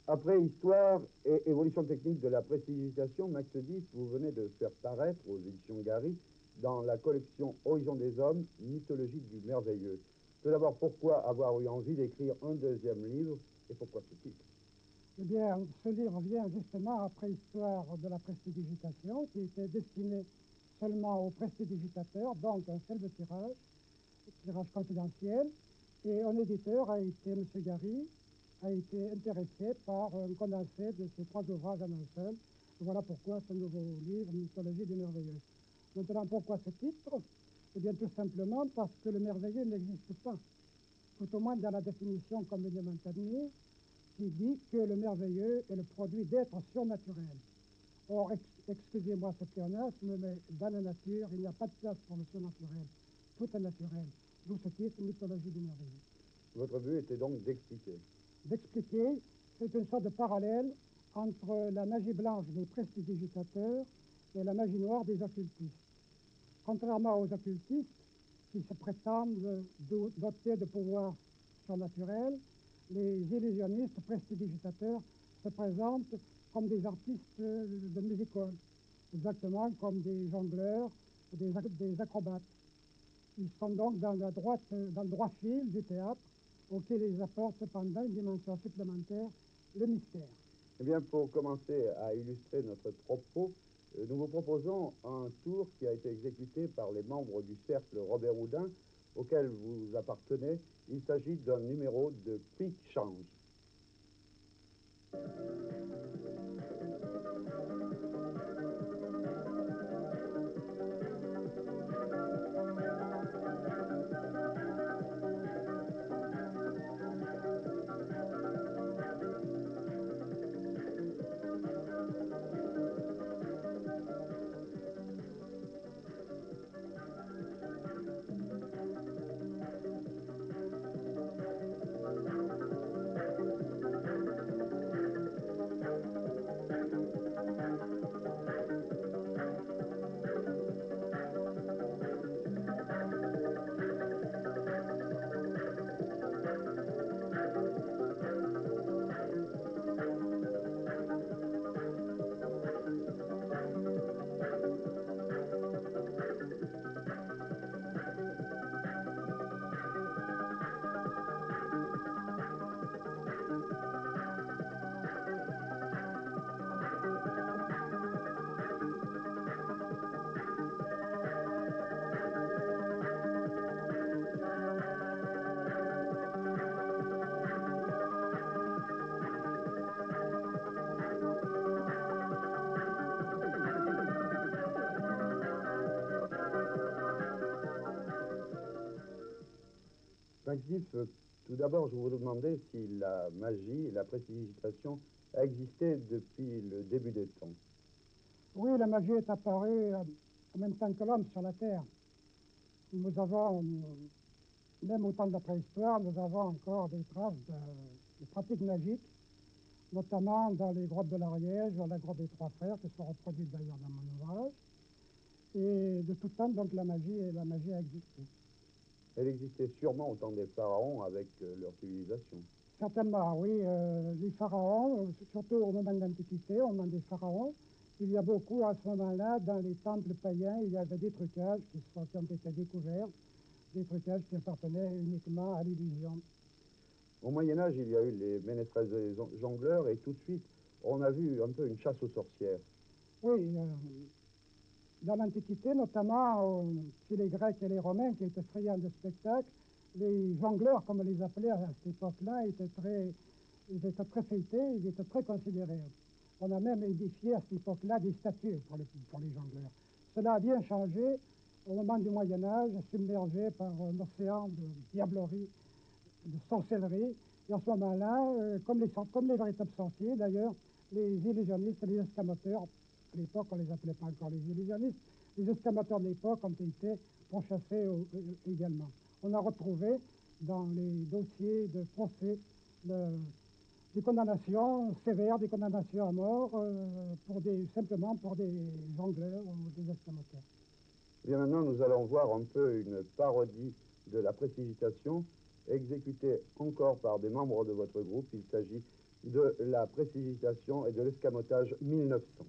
Après Histoire et évolution technique de la prestidigitation, Max Dix, vous venez de faire paraître aux éditions Gary, dans la collection Horizon des Hommes, mythologie du merveilleux. Tout d'abord, pourquoi avoir eu envie d'écrire un deuxième livre et pourquoi ce titre? Eh bien, ce livre vient justement après Histoire de la prestidigitation, qui était destiné seulement aux prestidigitateurs, donc un seul tirage confidentiel. Et un éditeur a été, M. Gary, a été intéressé par un condensé de ces trois ouvrages en un seul. Voilà pourquoi ce nouveau livre, Mythologie du merveilleux. Maintenant, pourquoi ce titre? Eh bien, tout simplement parce que le merveilleux n'existe pas, tout au moins dans la définition communément admise, qui dit que le merveilleux est le produit d'êtres surnaturels. Or, excusez-moi ce pléonasme, mais dans la nature, il n'y a pas de place pour le surnaturel. Tout est naturel. D'où ce titre, Mythologie du merveilleux. Votre but était donc d'expliquer. D'expliquer, c'est une sorte de parallèle entre la magie blanche des prestidigitateurs et la magie noire des occultistes. Contrairement aux occultistes, qui se prétendent dotés de pouvoirs surnaturels, les illusionnistes prestidigitateurs se présentent comme des artistes de music-hall, exactement comme des jongleurs, des acrobates. Ils sont donc dans le droit fil du théâtre, auquel ils apportent cependant une dimension supplémentaire, le mystère. Eh bien, pour commencer à illustrer notre propos, nous vous proposons un tour qui a été exécuté par les membres du cercle Robert Houdin, auquel vous appartenez. Il s'agit d'un numéro de Quick Change. Maxif, tout d'abord, je vous demandais si la magie et la prestidigitation existaient depuis le début des temps. Oui, la magie est apparue en même temps que l'homme sur la Terre. Nous avons, même au temps de la préhistoire, nous avons encore des traces de pratiques magiques, notamment dans les grottes de l'Ariège, dans la grotte des Trois Frères, qui sont reproduites d'ailleurs dans mon ouvrage. Et de tout temps, donc, la magie a existé. Elle existait sûrement au temps des pharaons avec leur civilisation. Certainement, oui. Les pharaons, surtout au moment de l'Antiquité, au moment des pharaons, il y a beaucoup à ce moment-là, dans les temples païens, il y avait des trucages qui ont été découverts, des trucages qui appartenaient uniquement à l'illusion. Au Moyen-Âge, il y a eu les ménestresses et les jongleurs, et tout de suite, on a vu un peu une chasse aux sorcières. Oui, dans l'Antiquité, notamment chez les Grecs et les Romains qui étaient friands de spectacles, les jongleurs, comme on les appelait à cette époque-là, étaient très fêtés, ils étaient très considérés. On a même édifié à cette époque-là des statues pour les jongleurs. Cela a bien changé au moment du Moyen-Âge, submergé par un océan de diablerie, de sorcellerie. Et à ce moment-là, comme les véritables sorciers d'ailleurs, les illusionnistes, les escamateurs, à l'époque on ne les appelait pas encore les illusionnistes, les escamateurs de l'époque ont été pourchassés également. On a retrouvé dans les dossiers de procès des condamnations sévères, des condamnations à mort simplement pour des jongleurs ou des escamateurs. Bien maintenant, nous allons voir un peu une parodie de la prestidigitation exécutée encore par des membres de votre groupe. Il s'agit de la prestidigitation et de l'escamotage 1900.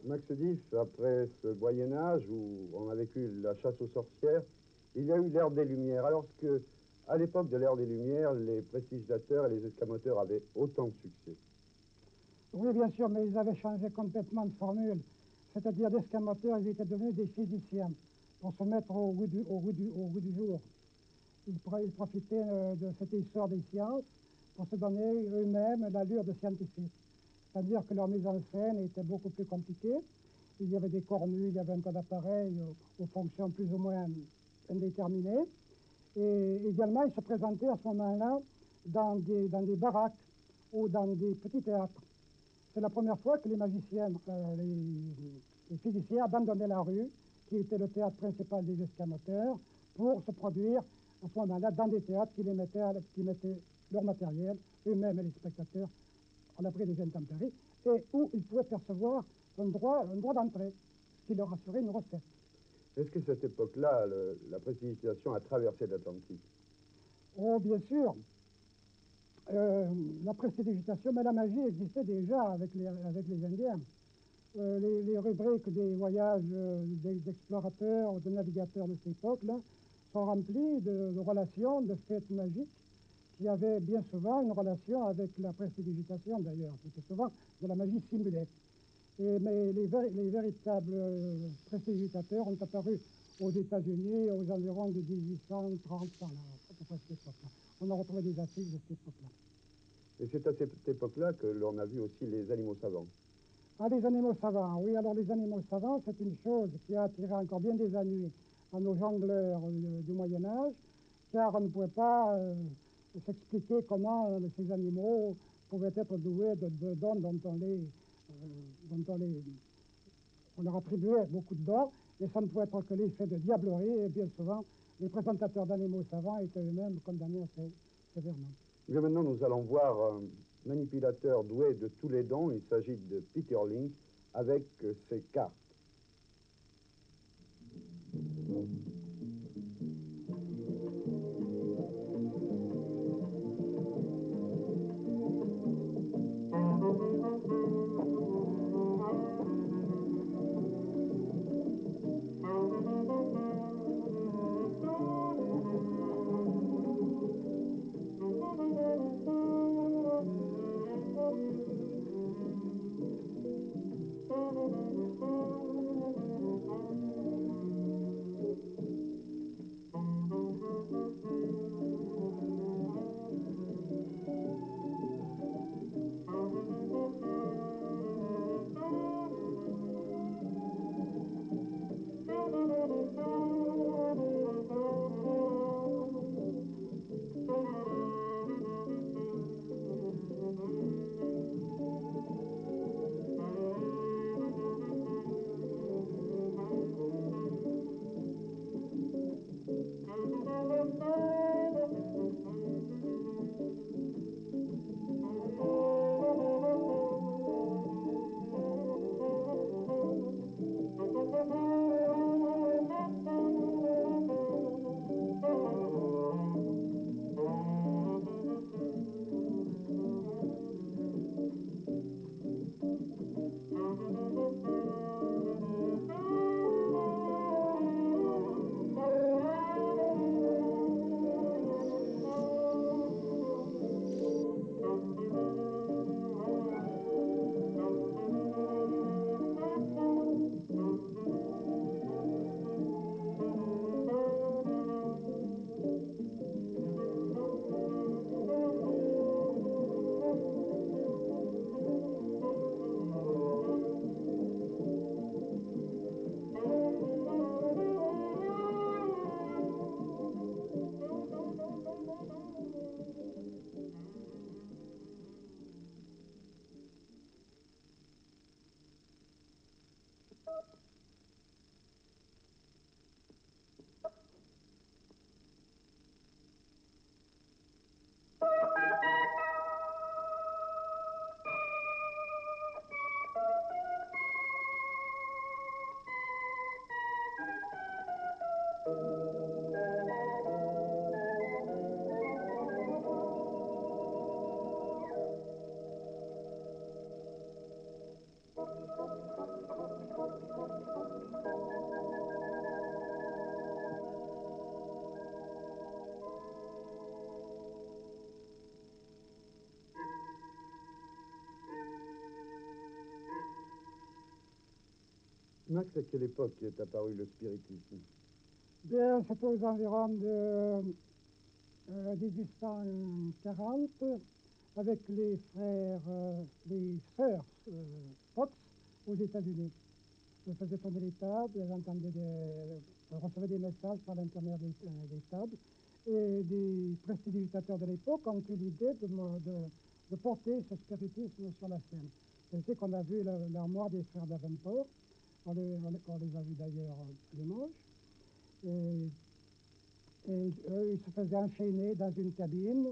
Max Diff, après ce Moyen-Âge où on a vécu la chasse aux sorcières, il y a eu l'ère des Lumières. Alors que, à l'époque de l'ère des Lumières, les prestigitateurs et les escamoteurs avaient autant de succès. Oui, bien sûr, mais ils avaient changé complètement de formule. C'est-à-dire, l'escamoteur, ils étaient devenus des physiciens pour se mettre au goût du jour. Ils profitaient de cette histoire des sciences pour se donner eux-mêmes l'allure de scientifiques. C'est-à-dire que leur mise en scène était beaucoup plus compliquée. Il y avait des cornues, il y avait un tas d'appareils aux fonctions plus ou moins indéterminées. Et également, ils se présentaient à ce moment-là dans des baraques ou dans des petits théâtres. C'est la première fois que les magiciens, les physiciens abandonnaient la rue, qui était le théâtre principal des escamoteurs, pour se produire à ce moment-là dans des théâtres qui mettaient leur matériel, eux-mêmes et les spectateurs, à l'abri des intempéries, et où ils pouvaient percevoir un droit d'entrée, ce qui leur assurait une recette. Est-ce que cette époque-là, la prestidigitation a traversé l'Atlantique? Oh, bien sûr. La prestidigitation, mais la magie existait déjà avec les Indiens. Les rubriques des voyages d'explorateurs ou de navigateurs de cette époque-là sont remplies de relations, de fêtes magiques qui avaient bien souvent une relation avec la prestidigitation d'ailleurs. C'était souvent de la magie simulée. Mais les véritables prestidigitateurs ont apparu aux États-Unis aux environs de 1830 par là, à peu près cette époque-là. On a retrouvé des affiches de cette époque-là. Et c'est à cette époque-là que l'on a vu aussi les animaux savants. Ah, les animaux savants, oui, alors les animaux savants, c'est une chose qui a attiré encore bien des ennuis à nos jongleurs du Moyen-Âge, car on ne pouvait pas s'expliquer comment ces animaux pouvaient être doués de dons dont on leur attribuait beaucoup de dons, et ça ne pouvait être que l'effet de diablerie, et bien souvent, les présentateurs d'animaux savants étaient eux-mêmes condamnés assez sévèrement. Mais maintenant, nous allons voir manipulateur doué de tous les dons. Il s'agit de Peter Link avec ses cartes. Max, à quelle époque est apparu le spiritisme? Bien, c'est aux environs de 1840, avec les frères, les sœurs Fox aux États-Unis. Elles faisaient tourner les tables, elles recevaient des messages par l'intermédiaire des tables, et des prestidigitateurs de l'époque ont eu l'idée de porter ce spiritisme sur la scène. C'est qu'on a vu l'armoire des frères Davenport, on les a vus d'ailleurs à Limoges, et eux, ils se faisaient enchaîner dans une cabine,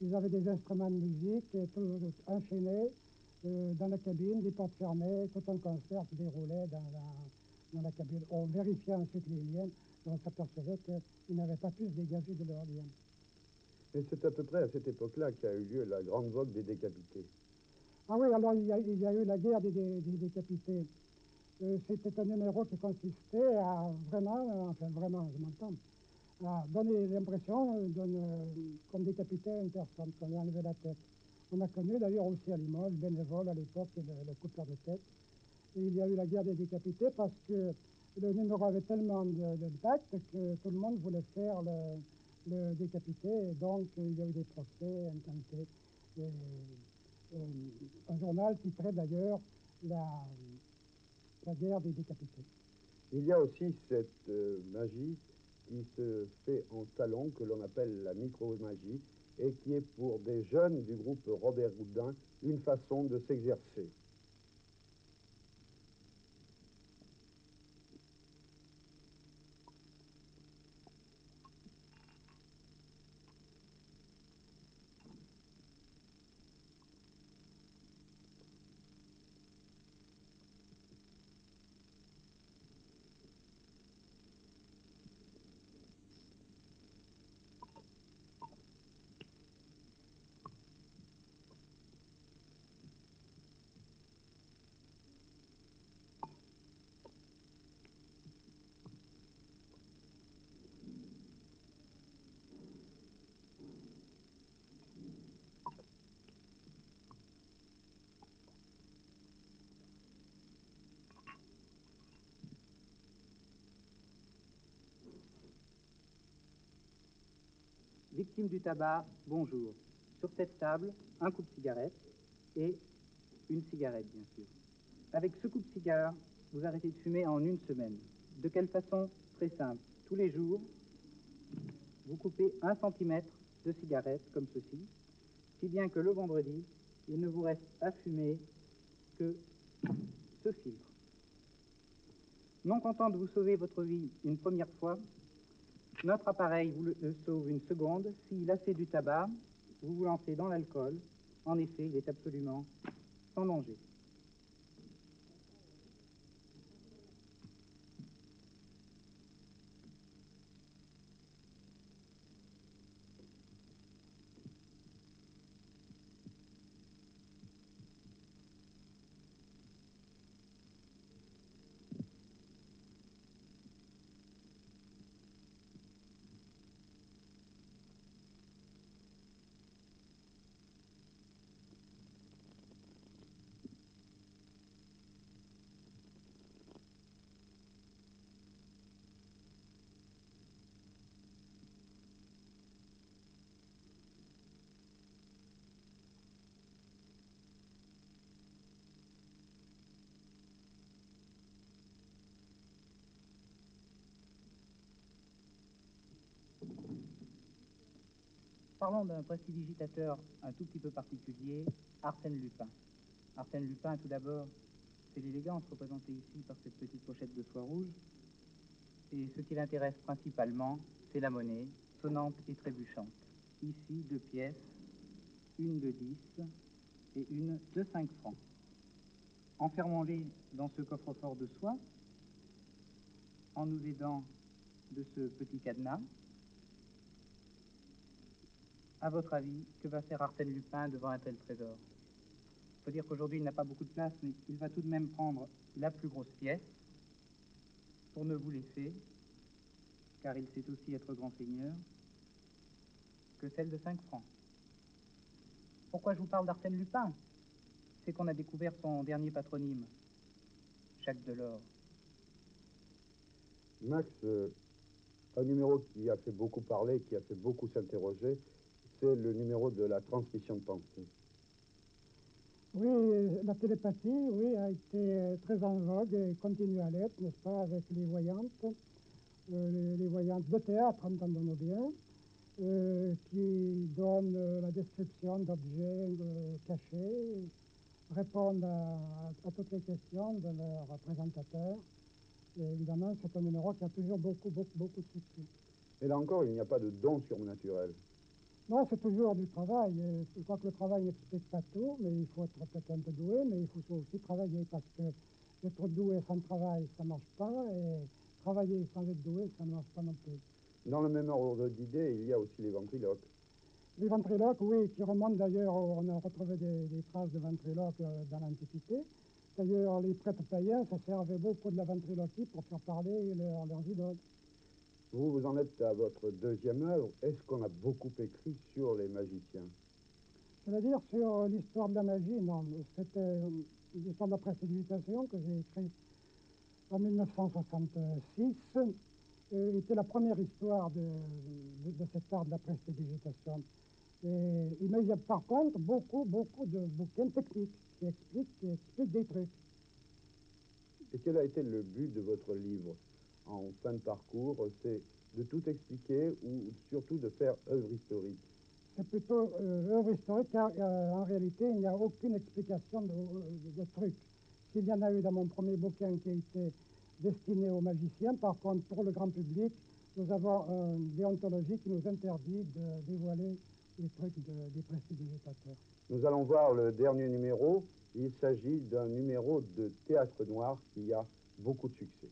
ils avaient des instruments de musique, et tout enchaînés dans la cabine, les portes fermées, tout un concert se déroulait dans la cabine. On vérifiait ensuite les liens, et on s'apercevait qu'ils n'avaient pas pu se dégager de leurs liens. Et c'est à peu près à cette époque-là qu'a eu lieu la grande vogue des décapités. Ah oui, alors il y a eu la guerre des décapités. C'était un numéro qui consistait à vraiment, je m'entends, à donner l'impression qu'on décapitait une personne, qu'on lui enlevait la tête. On a connu d'ailleurs aussi à Limoges, bénévole à l'époque, le coupeur de tête. Et il y a eu la guerre des décapités parce que le numéro avait tellement d'impact que tout le monde voulait faire le décapité. Et donc il y a eu des procès intentés. Un journal titrait d'ailleurs la guerre des décapités. Il y a aussi cette magie qui se fait en salon, que l'on appelle la micromagie, et qui est pour des jeunes du groupe Robert Houdin une façon de s'exercer. Victime du tabac, bonjour. Sur cette table, un coupe-cigarette et une cigarette, bien sûr. Avec ce coupe-cigare, vous arrêtez de fumer en une semaine. De quelle façon? Très simple. Tous les jours, vous coupez 1 centimètre de cigarette, comme ceci, si bien que le vendredi, il ne vous reste à fumer que ce filtre. Non content de vous sauver votre vie une première fois, notre appareil vous le sauve une seconde. S'il lassez du tabac, vous vous lancez dans l'alcool. En effet, il est absolument sans danger. Parlons d'un prestidigitateur un tout petit peu particulier, Arsène Lupin. Arsène Lupin, tout d'abord, c'est l'élégance représentée ici par cette petite pochette de soie rouge. Et ce qui l'intéresse principalement, c'est la monnaie, sonnante et trébuchante. Ici, 2 pièces, une de 10 et une de 5 francs. Enfermons-les dans ce coffre-fort de soie, en nous aidant de ce petit cadenas. À votre avis, que va faire Arsène Lupin devant un tel trésor? Il faut dire qu'aujourd'hui, il n'a pas beaucoup de place, mais il va tout de même prendre la plus grosse pièce pour ne vous laisser, car il sait aussi être grand seigneur, que celle de 5 francs. Pourquoi je vous parle d'Arsène Lupin? C'est qu'on a découvert son dernier patronyme, Jacques Delors. Max, un numéro qui a fait beaucoup parler, qui a fait beaucoup s'interroger, c'est le numéro de la transmission de pensée. Oui, la télépathie, oui, a été très en vogue et continue à l'être, n'est-ce pas, avec les voyantes de théâtre, entendons-nous bien, qui donnent la description d'objets cachés, répondent à toutes les questions de leurs présentateurs. Et évidemment, c'est un numéro qui a toujours beaucoup de succès. Et là encore, il n'y a pas de don surnaturel. Non, c'est toujours du travail. Je crois que le travail n'explique pas tout, mais il faut être peut-être un peu doué, mais il faut aussi travailler, parce que être doué sans travail, ça ne marche pas, et travailler sans être doué, ça ne marche pas non plus. Dans le même ordre d'idée, il y a aussi les ventriloques. Les ventriloques, oui, qui remontent d'ailleurs, on a retrouvé des traces de ventriloques dans l'Antiquité. D'ailleurs, les prêtres païens se servaient beaucoup de la ventriloquie pour faire parler leurs idoles. Vous en êtes à votre deuxième œuvre. Est-ce qu'on a beaucoup écrit sur les magiciens? C'est-à-dire sur l'histoire de la magie, non. C'était l'histoire de la prestidigitation que j'ai écrite en 1966. Était la première histoire de cet art de la prestidigitation. Mais il y a par contre beaucoup de bouquins techniques qui expliquent des trucs. Et quel a été le but de votre livre en fin de parcours? C'est de tout expliquer ou surtout de faire œuvre historique? C'est plutôt œuvre historique, car en réalité, il n'y a aucune explication de trucs. S'il y en a eu dans mon premier bouquin qui a été destiné aux magiciens, par contre, pour le grand public, nous avons une déontologie qui nous interdit de dévoiler les trucs des prestidigitateurs. Nous allons voir le dernier numéro. Il s'agit d'un numéro de théâtre noir qui a beaucoup de succès.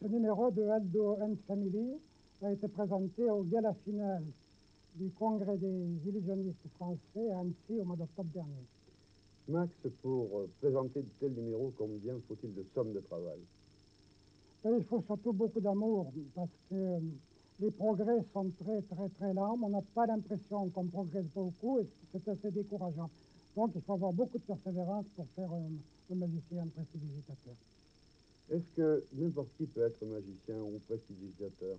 Ce numéro de Aldo and Family a été présenté au gala final du Congrès des illusionnistes français à Annecy au mois d'octobre dernier. Max, pour présenter de tels numéros, combien faut-il de sommes de travail? Et il faut surtout beaucoup d'amour parce que les progrès sont très très très lents. On n'a pas l'impression qu'on progresse beaucoup et c'est assez décourageant. Donc il faut avoir beaucoup de persévérance pour faire un magicien prestidigitateur. Est-ce que n'importe qui peut être magicien ou prestidigitateur?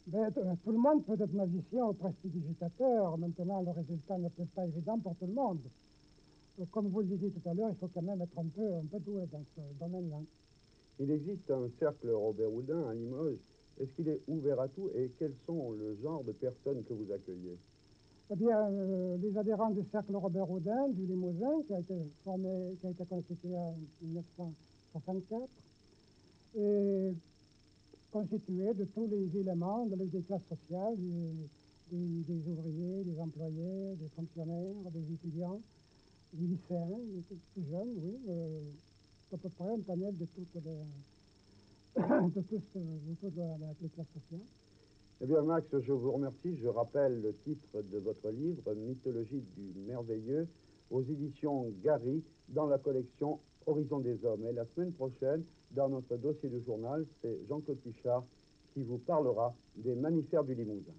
Ben, tout le monde peut être magicien ou prestidigitateur. Maintenant, le résultat n'est peut-être pas évident pour tout le monde. Comme vous le disiez tout à l'heure, il faut quand même être un peu doué dans ce domaine-là. Il existe un cercle Robert Houdin à Limoges. Est-ce qu'il est ouvert à tout et quels sont le genre de personnes que vous accueillez? Eh bien, les adhérents du cercle Robert Houdin du Limousin, qui a été constitué en 1964, est constitué de tous les éléments des classes sociales, des ouvriers, des employés, des fonctionnaires, des étudiants, des lycéens, des tout jeunes, oui. C'est à peu près un panel de toutes les classes sociales. Eh bien, Max, je vous remercie. Je rappelle le titre de votre livre, Mythologie du merveilleux, aux éditions Gary, dans la collection Horizon des hommes. Et la semaine prochaine, dans notre dossier du journal, c'est Jean-Claude Pichard qui vous parlera des mammifères du Limousin.